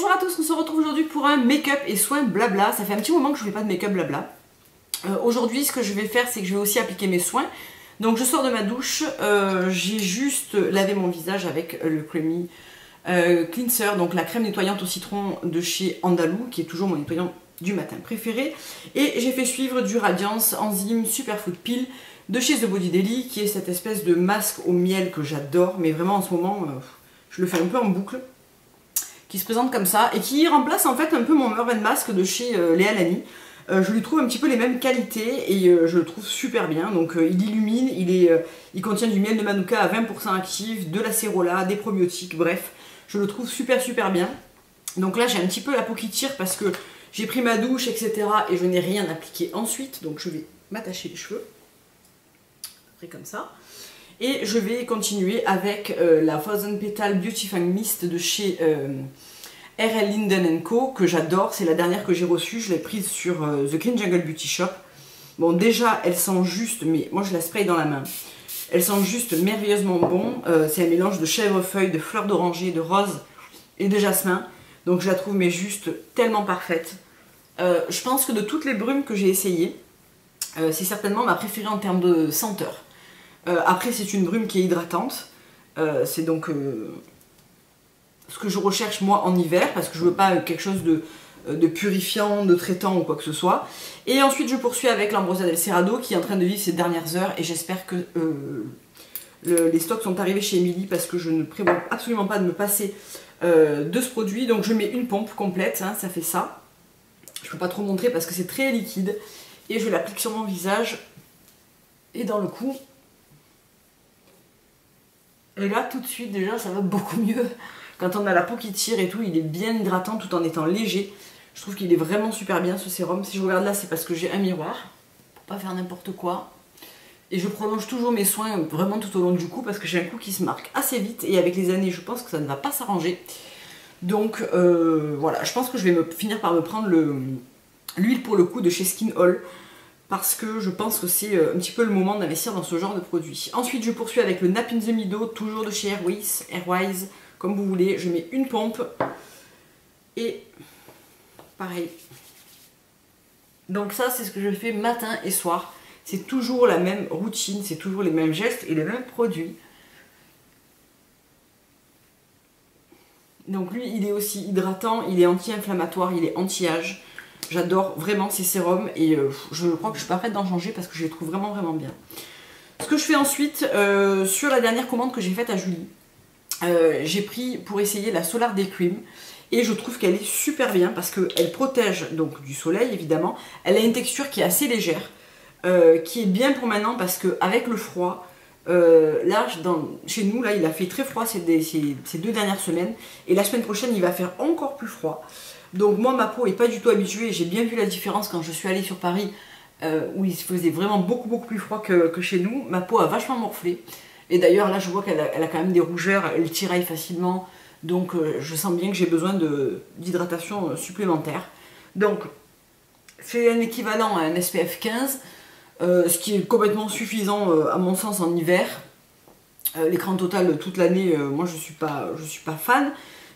Bonjour à tous, on se retrouve aujourd'hui pour un make-up et soins blabla. Ça fait un petit moment que je ne fais pas de make-up blabla. Aujourd'hui, ce que je vais faire, c'est que je vais aussi appliquer mes soins. Donc je sors de ma douche, j'ai juste lavé mon visage avec le Creamy Cleanser, donc la crème nettoyante au citron de chez Andalou, qui est toujours mon nettoyant du matin préféré. Et j'ai fait suivre du Radiance Enzyme Superfood Peel de chez The Body Daily, qui est cette espèce de masque au miel que j'adore, mais vraiment en ce moment, je le fais un peu en boucle, qui se présente comme ça, et qui remplace en fait un peu mon Mermaid Mask de chez Léa Lani. Je lui trouve un petit peu les mêmes qualités et je le trouve super bien. Donc il illumine, il contient du miel de manuka à 20% actif, de l'acérola, des probiotiques, bref, je le trouve super bien. Donc là j'ai un petit peu la peau qui tire parce que j'ai pris ma douche, etc. et je n'ai rien appliqué ensuite, donc je vais m'attacher les cheveux, après comme ça. Et je vais continuer avec la Thousand Petal Beautifying Mist de chez RL Linden Co, que j'adore. C'est la dernière que j'ai reçue, je l'ai prise sur The Clean Jungle Beauty Shop. Bon, déjà elle sent juste, mais moi je la spray dans la main, elle sent juste merveilleusement bon. C'est un mélange de chèvrefeuille, de fleurs d'oranger, de rose et de jasmin. Donc je la trouve mais juste tellement parfaite. Je pense que de toutes les brumes que j'ai essayées, c'est certainement ma préférée en termes de senteur. Après c'est une brume qui est hydratante, c'est donc ce que je recherche moi en hiver, parce que je veux pas quelque chose de purifiant, de traitant ou quoi que ce soit. Et ensuite je poursuis avec l'Ambrosia del Cerrado qui est en train de vivre ses dernières heures, et j'espère que les stocks sont arrivés chez Emily, parce que je ne prévois absolument pas de me passer de ce produit. Donc je mets une pompe complète, hein, ça fait ça. Je peux pas trop montrer parce que c'est très liquide, et je l'applique sur mon visage et dans le cou. Et là tout de suite déjà ça va beaucoup mieux. Quand on a la peau qui tire et tout, il est bien hydratant tout en étant léger. Je trouve qu'il est vraiment super bien ce sérum. Si je regarde là, c'est parce que j'ai un miroir, pour pas faire n'importe quoi. Et je prolonge toujours mes soins vraiment tout au long du cou, parce que j'ai un cou qui se marque assez vite, et avec les années je pense que ça ne va pas s'arranger. Donc voilà, je pense que je vais finir par me prendre l'huile pour le cou de chez Skin Hall, parce que je pense que c'est un petit peu le moment d'investir dans ce genre de produit. Ensuite je poursuis avec le Nap in the Mido, toujours de chez Airwise, comme vous voulez. Je mets une pompe et pareil. Donc ça c'est ce que je fais matin et soir. C'est toujours la même routine, c'est toujours les mêmes gestes et les mêmes produits. Donc lui il est aussi hydratant, il est anti-inflammatoire, il est anti-âge. J'adore vraiment ces sérums, et je crois que je suis pas prête d'en changer parce que je les trouve vraiment bien. Ce que je fais ensuite, sur la dernière commande que j'ai faite à Julie, j'ai pris pour essayer la Solar Day Cream, et je trouve qu'elle est super bien parce qu'elle protège donc du soleil évidemment. Elle a une texture qui est assez légère, qui est bien pour maintenant, parce qu'avec le froid, là chez nous là il a fait très froid ces 2 dernières semaines, et la semaine prochaine il va faire encore plus froid. Donc moi ma peau est pas du tout habituée, j'ai bien vu la différence quand je suis allée sur Paris, où il faisait vraiment beaucoup plus froid que chez nous. Ma peau a vachement morflé, et d'ailleurs là je vois qu'elle a quand même des rougeurs, elle tiraille facilement, donc je sens bien que j'ai besoin d'hydratation supplémentaire. Donc c'est un équivalent à un SPF 15, ce qui est complètement suffisant à mon sens en hiver. L'écran total toute l'année, moi je suis pas fan.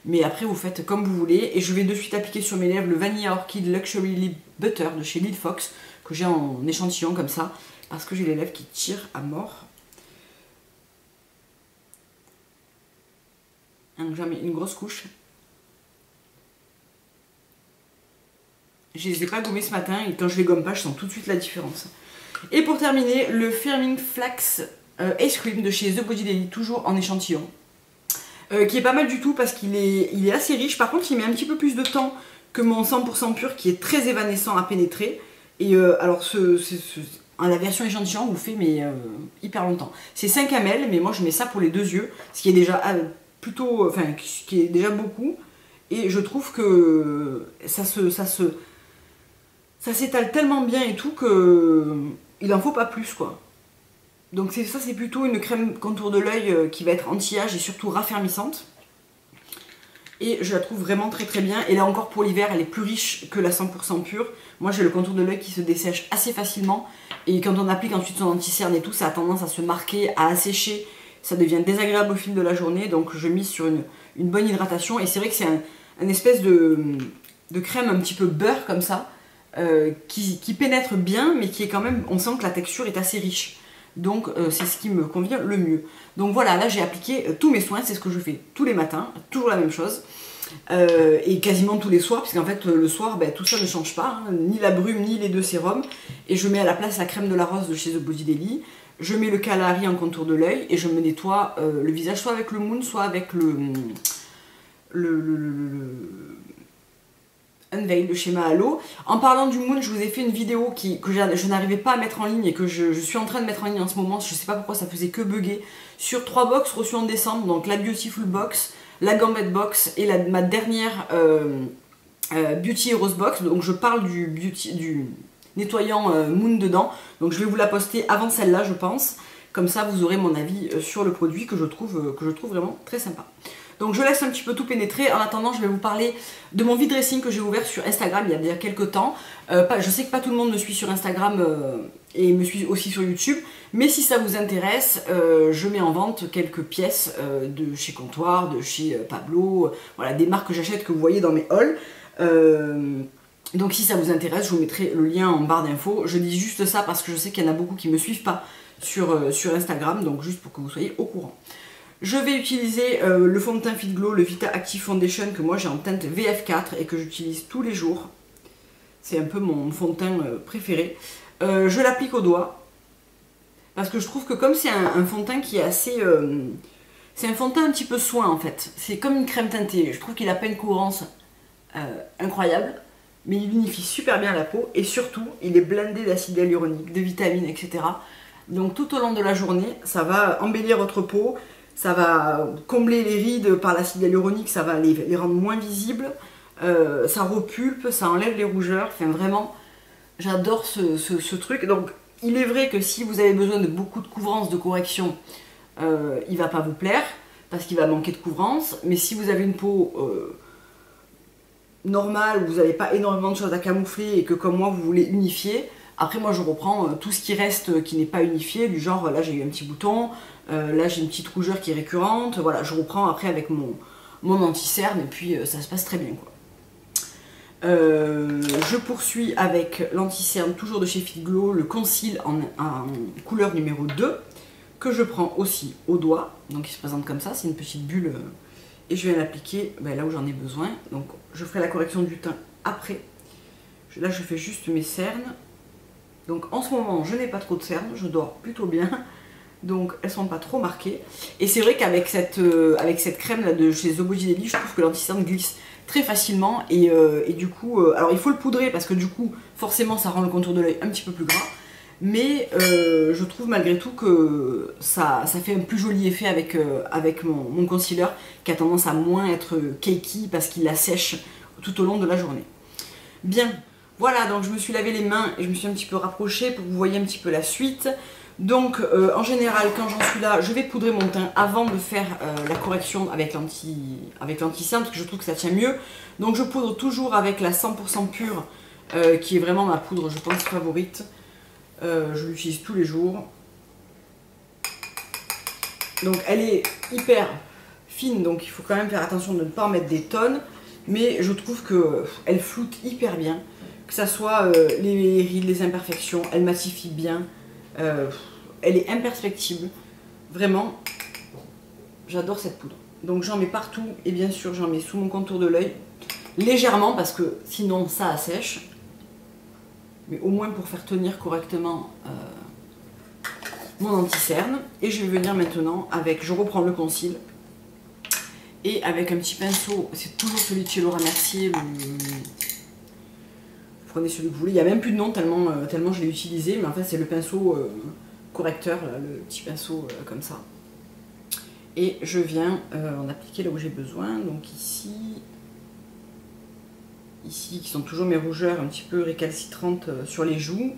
Mais après vous faites comme vous voulez. Et je vais de suite appliquer sur mes lèvres le Vanilla Orchid Luxury Lip Butter de chez Lil Fox, que j'ai en échantillon comme ça, parce que j'ai les lèvres qui tirent à mort. Donc j'en mets une grosse couche. Je les ai pas gommés ce matin, et quand je les gomme pas, je sens tout de suite la différence. Et pour terminer, le Firming Flax Ice Cream de chez The Body Daily, toujours en échantillon. Qui est pas mal du tout parce qu'il est assez riche. Par contre il met un petit peu plus de temps que mon 100% pur, qui est très évanescent à pénétrer. Et alors la version échantillon vous fait mais hyper longtemps. C'est 5 ml, mais moi je mets ça pour les 2 yeux, ce qui est déjà plutôt, enfin qui est déjà beaucoup. Et je trouve que ça s'étale tellement bien et tout que il en faut pas plus quoi. Donc ça c'est plutôt une crème contour de l'œil qui va être anti-âge et surtout raffermissante. Et je la trouve vraiment très bien. Et là encore pour l'hiver elle est plus riche que la 100% pure. Moi j'ai le contour de l'œil qui se dessèche assez facilement. Et quand on applique ensuite son anti-cerne et tout, ça a tendance à se marquer, à assécher. Ça devient désagréable au fil de la journée. Donc je mise sur une bonne hydratation. Et c'est vrai que c'est une espèce de crème un petit peu beurre comme ça, qui pénètre bien, mais qui est quand même, on sent que la texture est assez riche. Donc c'est ce qui me convient le mieux. Donc voilà, là j'ai appliqué tous mes soins, c'est ce que je fais tous les matins, toujours la même chose. Et quasiment tous les soirs, puisqu'en fait le soir tout ça ne change pas, hein, ni la brume ni les deux sérums. Et je mets à la place la crème de la rose de chez The Body Daily, je mets le Kalahari en contour de l'œil et je me nettoie le visage soit avec le Moon, soit avec le Unveil de chez Mahalo. En parlant du Moon, je vous ai fait une vidéo que je n'arrivais pas à mettre en ligne et que je suis en train de mettre en ligne en ce moment, je sais pas pourquoi ça faisait que bugger, sur 3 box reçues en décembre, donc la Beautiful Box, la Gambette Box et ma dernière Beauty Heroes Box. Donc je parle du nettoyant Moon dedans, donc je vais vous la poster avant celle-là je pense, comme ça vous aurez mon avis sur le produit que je trouve vraiment très sympa. Donc je laisse un petit peu tout pénétrer. En attendant, je vais vous parler de mon vide dressing que j'ai ouvert sur Instagram il y a déjà quelques temps. Je sais que pas tout le monde me suit sur Instagram et me suit aussi sur YouTube, mais si ça vous intéresse, je mets en vente quelques pièces de chez Comptoir, de chez Pablo, voilà, des marques que j'achète que vous voyez dans mes hauls. Donc si ça vous intéresse, je vous mettrai le lien en barre d'infos. Je dis juste ça parce que je sais qu'il y en a beaucoup qui ne me suivent pas sur Instagram, donc juste pour que vous soyez au courant. Je vais utiliser le fond de teint Fit Glow, le Vita Active Foundation que moi j'ai en teinte VF4 et que j'utilise tous les jours. C'est un peu mon fond de teint préféré. Je l'applique au doigt parce que je trouve que comme c'est un fond de teint qui est assez... c'est un fond de teint un petit peu soin en fait. C'est comme une crème teintée. Je trouve qu'il n'a pas une cohérence incroyable, mais il unifie super bien la peau et surtout il est blindé d'acide hyaluronique, de vitamines, etc. Donc tout au long de la journée, ça va embellir votre peau. Ça va combler les rides par l'acide hyaluronique, ça va les rendre moins visibles, ça repulpe, ça enlève les rougeurs, enfin vraiment, j'adore ce truc. Donc il est vrai que si vous avez besoin de beaucoup de couvrance, de correction, il va pas vous plaire, parce qu'il va manquer de couvrance, mais si vous avez une peau normale, où vous n'avez pas énormément de choses à camoufler et que comme moi vous voulez unifier, après moi je reprends tout ce qui reste qui n'est pas unifié, du genre là j'ai eu un petit bouton, là j'ai une petite rougeur qui est récurrente, voilà, je reprends après avec mon anti-cerne et puis ça se passe très bien quoi. Je poursuis avec l'anti-cerne toujours de chez Fit Glow, le conceal en couleur numéro 2 que je prends aussi au doigt, donc il se présente comme ça, c'est une petite bulle et je viens l'appliquer là où j'en ai besoin. Donc je ferai la correction du teint après. Là je fais juste mes cernes. Donc en ce moment je n'ai pas trop de cernes, je dors plutôt bien, donc elles sont pas trop marquées. Et c'est vrai qu'avec cette crème là de chez The Body Daily, je trouve que l'anti-cerne glisse très facilement et du coup, alors il faut le poudrer parce que du coup forcément ça rend le contour de l'œil un petit peu plus gras, mais je trouve malgré tout que ça fait un plus joli effet avec mon concealer qui a tendance à moins être cakey parce qu'il la sèche tout au long de la journée. Bien. Voilà, donc je me suis lavé les mains et je me suis un petit peu rapprochée pour que vous voyez un petit peu la suite. Donc en général, quand j'en suis là, je vais poudrer mon teint avant de faire la correction avec l'anti-cerne parce que je trouve que ça tient mieux. Donc je poudre toujours avec la 100% pure qui est vraiment ma poudre, je pense, favorite. Je l'utilise tous les jours. Donc elle est hyper fine, donc il faut quand même faire attention de ne pas en mettre des tonnes. Mais je trouve qu'elle floute hyper bien. Que ça soit les rides, les imperfections, elle massifie bien, elle est imperceptible, vraiment, j'adore cette poudre. Donc j'en mets partout et bien sûr j'en mets sous mon contour de l'œil, légèrement parce que sinon ça assèche, mais au moins pour faire tenir correctement mon anti-cerne. Et je vais venir maintenant avec, je reprends le conceal et avec un petit pinceau, c'est toujours celui de chez Laura Mercier, prenez celui que vous voulez, il n'y a même plus de nom tellement je l'ai utilisé, mais en fait c'est le pinceau correcteur, là, le petit pinceau comme ça. Et je viens en appliquer là où j'ai besoin, donc ici, qui sont toujours mes rougeurs un petit peu récalcitrantes sur les joues,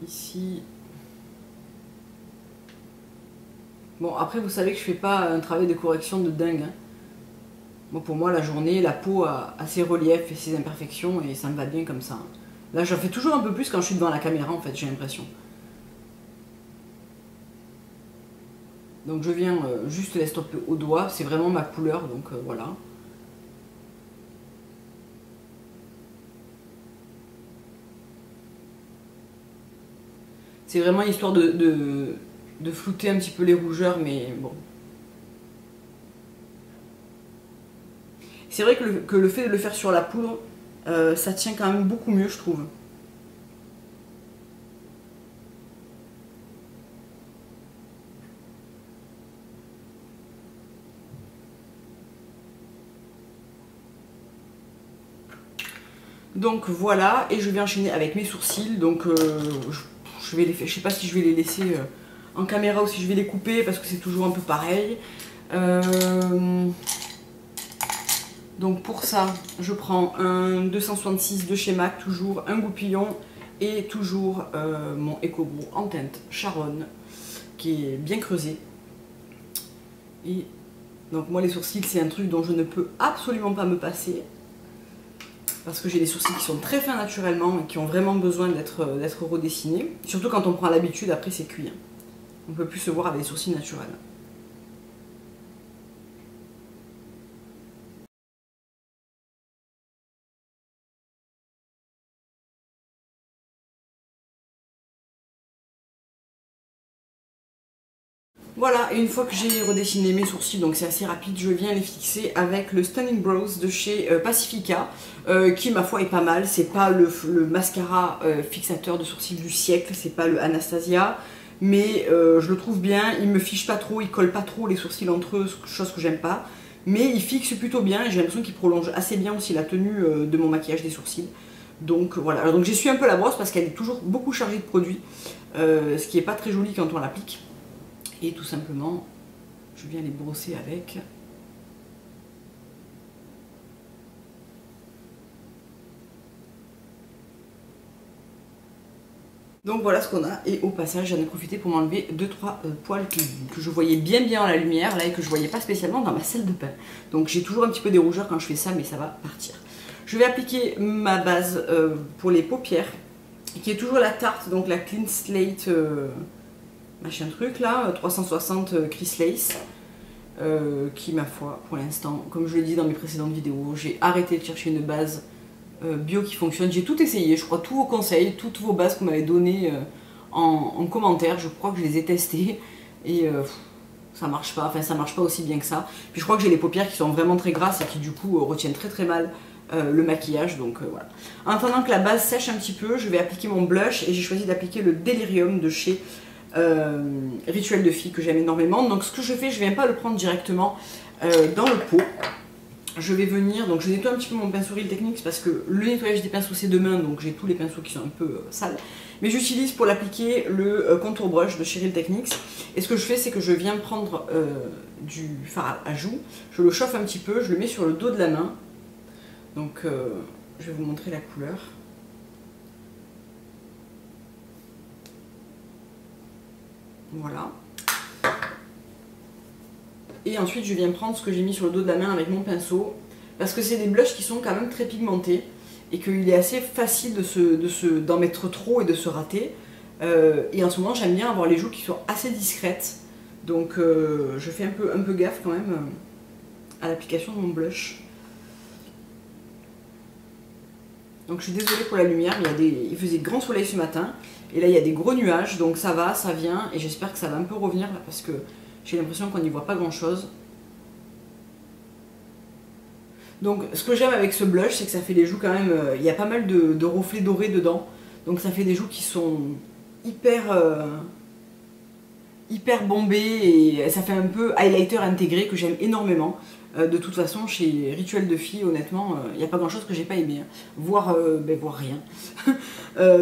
ici. Bon après vous savez que je fais pas un travail de correction de dingue, hein. Bon, pour moi, la journée, la peau a ses reliefs et ses imperfections et ça me va bien comme ça. Là, j'en fais toujours un peu plus quand je suis devant la caméra, en fait, j'ai l'impression. Donc je viens juste l'estomper au doigt, c'est vraiment ma couleur, donc voilà. C'est vraiment histoire de flouter un petit peu les rougeurs, mais bon. C'est vrai que le fait de le faire sur la poudre, ça tient quand même beaucoup mieux, je trouve. Donc voilà, et je vais enchaîner avec mes sourcils. Donc je vais les faire, je sais pas si je vais les laisser en caméra ou si je vais les couper parce que c'est toujours un peu pareil. Donc pour ça, je prends un 266 de chez MAC, toujours un goupillon et toujours mon Ecobro en teinte Charonne qui est bien creusé. Et donc moi les sourcils c'est un truc dont je ne peux absolument pas me passer. Parce que j'ai des sourcils qui sont très fins naturellement et qui ont vraiment besoin d'être redessinés. Surtout quand on prend l'habitude, après c'est cuit. On ne peut plus se voir avec des sourcils naturels. Voilà, et une fois que j'ai redessiné mes sourcils, donc c'est assez rapide, je viens les fixer avec le Stunning Brows de chez Pacifica, qui ma foi est pas mal. C'est pas le mascara fixateur de sourcils du siècle, c'est pas le Anastasia, mais je le trouve bien, il me fiche pas trop, il colle pas trop les sourcils entre eux, chose que j'aime pas, mais il fixe plutôt bien et j'ai l'impression qu'il prolonge assez bien aussi la tenue de mon maquillage des sourcils. Donc voilà, alors, donc j'essuie un peu la brosse parce qu'elle est toujours beaucoup chargée de produits, ce qui est pas très joli quand on l'applique. Et tout simplement, je viens les brosser avec. Donc voilà ce qu'on a. Et au passage, j'en ai profité pour m'enlever 2-3 poils que je voyais bien à la lumière, là, et que je voyais pas spécialement dans ma salle de bain. Donc j'ai toujours un petit peu des rougeurs quand je fais ça, mais ça va partir. Je vais appliquer ma base pour les paupières, qui est toujours la Tarte, donc la Clean Slate... machin truc là, 360 Chris Lace, qui ma foi pour l'instant, comme je l'ai dit dans mes précédentes vidéos, j'ai arrêté de chercher une base bio qui fonctionne. J'ai tout essayé, je crois tous vos conseils, toutes vos bases que vous m'avez données en commentaire, je crois que je les ai testées et ça marche pas, enfin ça marche pas aussi bien que ça. Puis je crois que j'ai les paupières qui sont vraiment très grasses et qui du coup retiennent très mal le maquillage, donc voilà. En attendant que la base sèche un petit peu, je vais appliquer mon blush et j'ai choisi d'appliquer le Delirium de chez Rituel de Fille que j'aime énormément. Donc ce que je fais, je viens pas le prendre directement dans le pot. Je vais venir, donc je nettoie un petit peu mon pinceau Real Techniques parce que le nettoyage des pinceaux c'est de main, donc j'ai tous les pinceaux qui sont un peu sales. Mais j'utilise pour l'appliquer le contour brush de chez Real Techniques. Et ce que je fais, c'est que je viens prendre du fard à joues, je le chauffe un petit peu, je le mets sur le dos de la main. Donc je vais vous montrer la couleur. Voilà. Et ensuite je viens prendre ce que j'ai mis sur le dos de la main avec mon pinceau, parce que c'est des blushs qui sont quand même très pigmentés et qu'il est assez facile d'en mettre trop et de se rater. Et en ce moment j'aime bien avoir les joues qui sont assez discrètes, donc je fais un peu gaffe quand même à l'application de mon blush. Donc je suis désolée pour la lumière, mais il faisait grand soleil ce matin et là il y a des gros nuages, donc ça va, ça vient, et j'espère que ça va un peu revenir là parce que j'ai l'impression qu'on n'y voit pas grand chose. Donc ce que j'aime avec ce blush, c'est que ça fait des joues quand même, il y a pas mal de reflets dorés dedans, donc ça fait des joues qui sont hyper bombées et ça fait un peu highlighter intégré que j'aime énormément. De toute façon, chez Rituel de Fille, honnêtement, il n'y a pas grand chose que j'ai pas aimé, hein. Voire rien.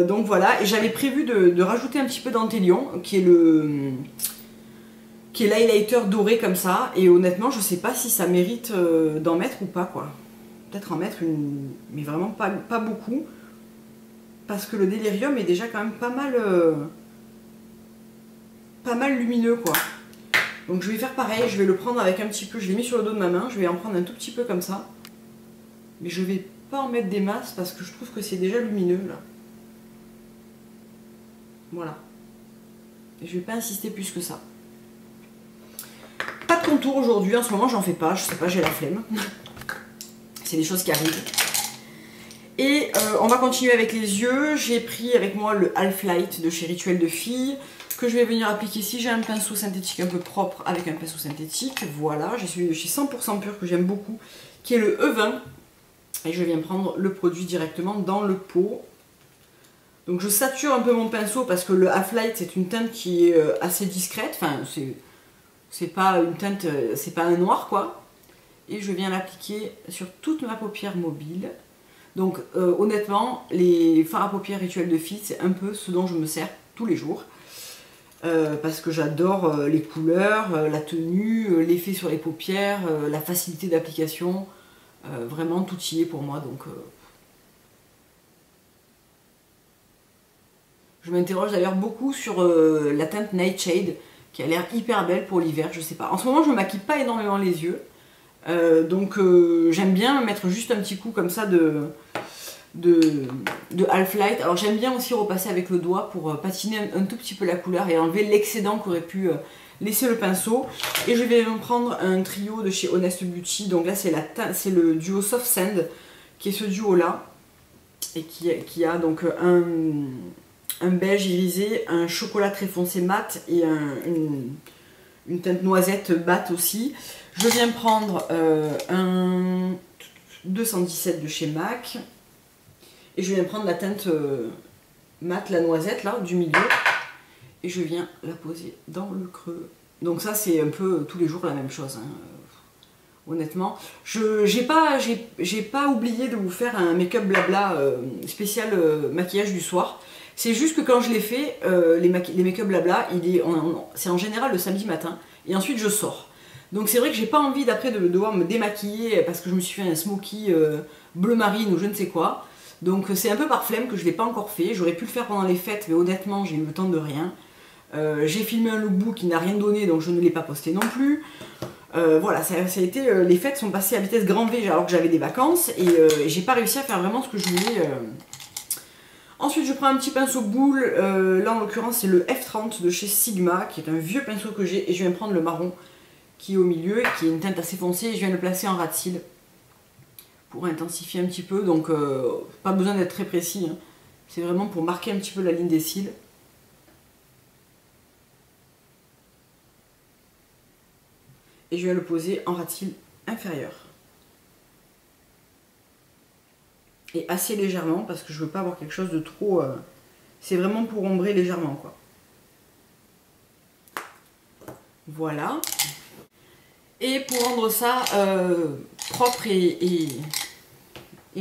Donc voilà, et j'avais prévu de rajouter un petit peu d'Antelion, qui est l'highlighter doré comme ça, et honnêtement, je sais pas si ça mérite d'en mettre ou pas, quoi. Peut-être en mettre une, mais vraiment pas beaucoup, parce que le Delirium est déjà quand même pas mal lumineux, quoi. Donc je vais faire pareil, je vais le prendre avec un petit peu, je l'ai mis sur le dos de ma main, je vais en prendre un tout petit peu comme ça. Mais je vais pas en mettre des masses parce que je trouve que c'est déjà lumineux là. Voilà. Et je vais pas insister plus que ça. Pas de contour aujourd'hui, en ce moment j'en fais pas, je sais pas, j'ai la flemme. C'est des choses qui arrivent. Et on va continuer avec les yeux. J'ai pris avec moi le Half Light de chez Rituel de Filles, que je vais venir appliquer ici. J'ai un pinceau synthétique un peu propre avec un pinceau synthétique. Voilà, j'ai celui de chez 100% pur que j'aime beaucoup, qui est le E20. Et je viens prendre le produit directement dans le pot. Donc je sature un peu mon pinceau parce que le Half Light c'est une teinte qui est assez discrète. Enfin, c'est pas une teinte, c'est pas un noir quoi. Et je viens l'appliquer sur toute ma paupière mobile. Donc honnêtement, les fards à paupières Rituel de Filles, c'est un peu ce dont je me sers tous les jours. Parce que j'adore les couleurs, la tenue, l'effet sur les paupières, la facilité d'application. Vraiment tout y est pour moi. Donc je m'interroge d'ailleurs beaucoup sur la teinte Nightshade qui a l'air hyper belle pour l'hiver, je sais pas. En ce moment je me maquille pas énormément les yeux. Donc j'aime bien mettre juste un petit coup comme ça de Half Light. Alors j'aime bien aussi repasser avec le doigt pour patiner un tout petit peu la couleur et enlever l'excédent qu'aurait pu laisser le pinceau. Et je vais prendre un trio de chez Honest Beauty. Donc là c'est le duo Soft Sand qui est ce duo là. Et qui a donc un beige irisé, un chocolat très foncé mat et une teinte noisette mat aussi. Je viens prendre un 217 de chez MAC. Et je viens prendre la teinte mat, la noisette là, du milieu. Et je viens la poser dans le creux. Donc ça c'est un peu tous les jours la même chose. Hein. Honnêtement, j'ai pas oublié de vous faire un make-up blabla spécial maquillage du soir. C'est juste que quand je l'ai fait, les make-up blabla, c'est en général le samedi matin. Et ensuite je sors. Donc c'est vrai que j'ai pas envie d'après de devoir me démaquiller parce que je me suis fait un smoky bleu marine ou je ne sais quoi. Donc c'est un peu par flemme que je l'ai pas encore fait. J'aurais pu le faire pendant les fêtes, mais honnêtement j'ai eu le temps de rien. J'ai filmé un lookbook qui n'a rien donné, donc je ne l'ai pas posté non plus. Voilà, ça a été, les fêtes sont passées à vitesse grand V alors que j'avais des vacances et j'ai pas réussi à faire vraiment ce que je voulais. Ensuite je prends un petit pinceau boule, là en l'occurrence c'est le F30 de chez Sigma qui est un vieux pinceau que j'ai et je viens prendre le marron qui est au milieu, qui est une teinte assez foncée et je viens le placer en ras de cils pour intensifier un petit peu, donc pas besoin d'être très précis, hein. C'est vraiment pour marquer un petit peu la ligne des cils. Et je viens le poser en ras de cils inférieur. Et assez légèrement parce que je veux pas avoir quelque chose de trop... c'est vraiment pour ombrer légèrement quoi. Voilà. Et pour rendre ça propre et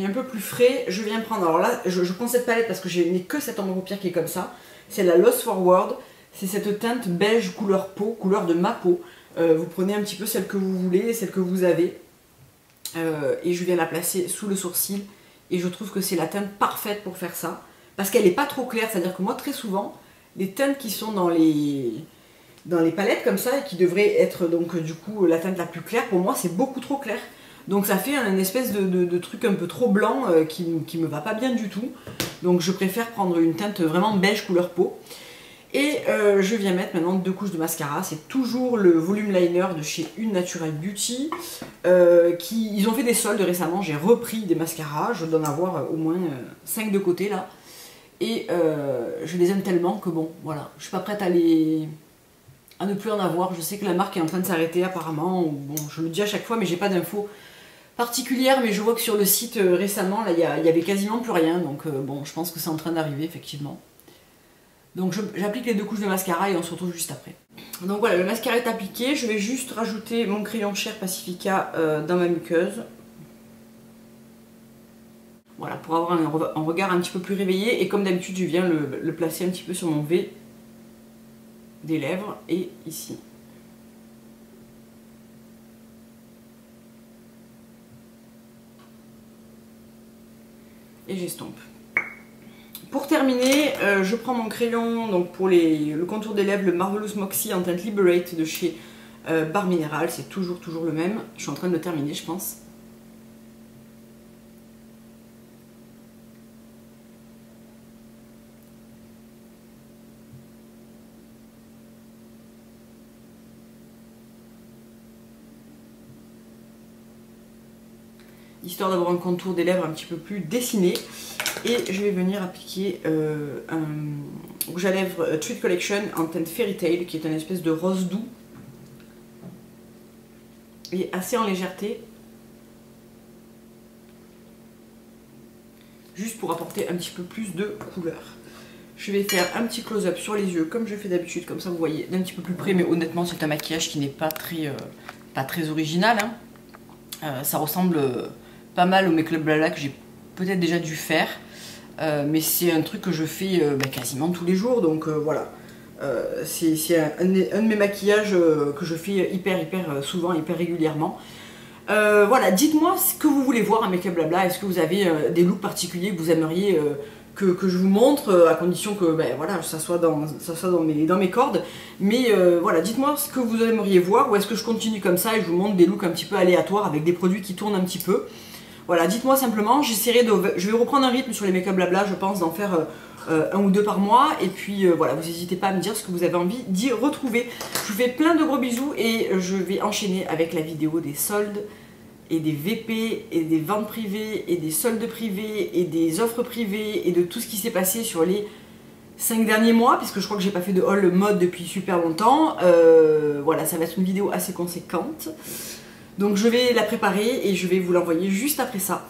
un peu plus frais, je viens prendre... Alors là, je prends cette palette parce que je n'ai que cette ombre paupière qui est comme ça. C'est la Lost Forward. C'est cette teinte beige couleur peau, couleur de ma peau. Vous prenez un petit peu celle que vous voulez, celle que vous avez. Et je viens la placer sous le sourcil. Et je trouve que c'est la teinte parfaite pour faire ça. Parce qu'elle n'est pas trop claire. C'est-à-dire que moi, très souvent, les teintes qui sont dans les palettes comme ça, et qui devraient être donc du coup la teinte la plus claire, pour moi, c'est beaucoup trop clair. Donc ça fait un espèce de truc un peu trop blanc qui me va pas bien du tout. Donc je préfère prendre une teinte vraiment beige couleur peau. Et je viens mettre maintenant 2 couches de mascara. C'est toujours le volume liner de chez Une Natural Beauty. Ils ont fait des soldes récemment. J'ai repris des mascaras. Je dois en avoir au moins 5 de côté là. Et je les aime tellement que bon, voilà. Je suis pas prête à ne plus en avoir. Je sais que la marque est en train de s'arrêter apparemment. Bon, je le dis à chaque fois, mais j'ai pas d'infos particulières. Mais je vois que sur le site récemment, là, il y avait quasiment plus rien. Donc bon, je pense que c'est en train d'arriver effectivement. Donc j'applique les 2 couches de mascara et on se retrouve juste après. Donc voilà, le mascara est appliqué. Je vais juste rajouter mon crayon Cher Pacifica dans ma muqueuse. Voilà, pour avoir un regard un petit peu plus réveillé. Et comme d'habitude, je viens le placer un petit peu sur mon V des lèvres et ici. Et j'estompe. Pour terminer, je prends mon crayon donc pour le contour des lèvres, le Marvelous Moxie en teinte Liberate de chez Barre Minéral. C'est toujours le même. Je suis en train de le terminer, je pense. histoire d'avoir un contour des lèvres un petit peu plus dessiné. Et je vais venir appliquer un rouge à lèvres Treat Collection en teinte Fairy Tail, qui est une espèce de rose doux et assez en légèreté, juste pour apporter un petit peu plus de couleur. Je vais faire un petit close-up sur les yeux comme je fais d'habitude, comme ça vous voyez d'un petit peu plus près, mais honnêtement c'est un maquillage qui n'est pas très original, hein. Ça ressemble pas mal au Make Up Blabla que j'ai peut-être déjà dû faire, mais c'est un truc que je fais quasiment tous les jours, donc voilà. C'est un de mes maquillages que je fais hyper souvent, hyper régulièrement. Voilà, dites-moi ce que vous voulez voir à Make Up Blabla. Est-ce que vous avez des looks particuliers que vous aimeriez que je vous montre, à condition que voilà, ça soit dans mes cordes. Mais voilà, dites-moi ce que vous aimeriez voir, ou est-ce que je continue comme ça et je vous montre des looks un petit peu aléatoires avec des produits qui tournent un petit peu. Voilà, dites-moi simplement, je vais reprendre un rythme sur les Make Up Blabla, je pense d'en faire un ou deux par mois, et puis voilà, vous n'hésitez pas à me dire ce que vous avez envie d'y retrouver. Je vous fais plein de gros bisous et je vais enchaîner avec la vidéo des soldes et des VP et des ventes privées et des soldes privés et des offres privées et de tout ce qui s'est passé sur les 5 derniers mois, puisque je crois que j'ai pas fait de haul mode depuis super longtemps. Voilà, ça va être une vidéo assez conséquente. Donc je vais la préparer et je vais vous l'envoyer juste après ça.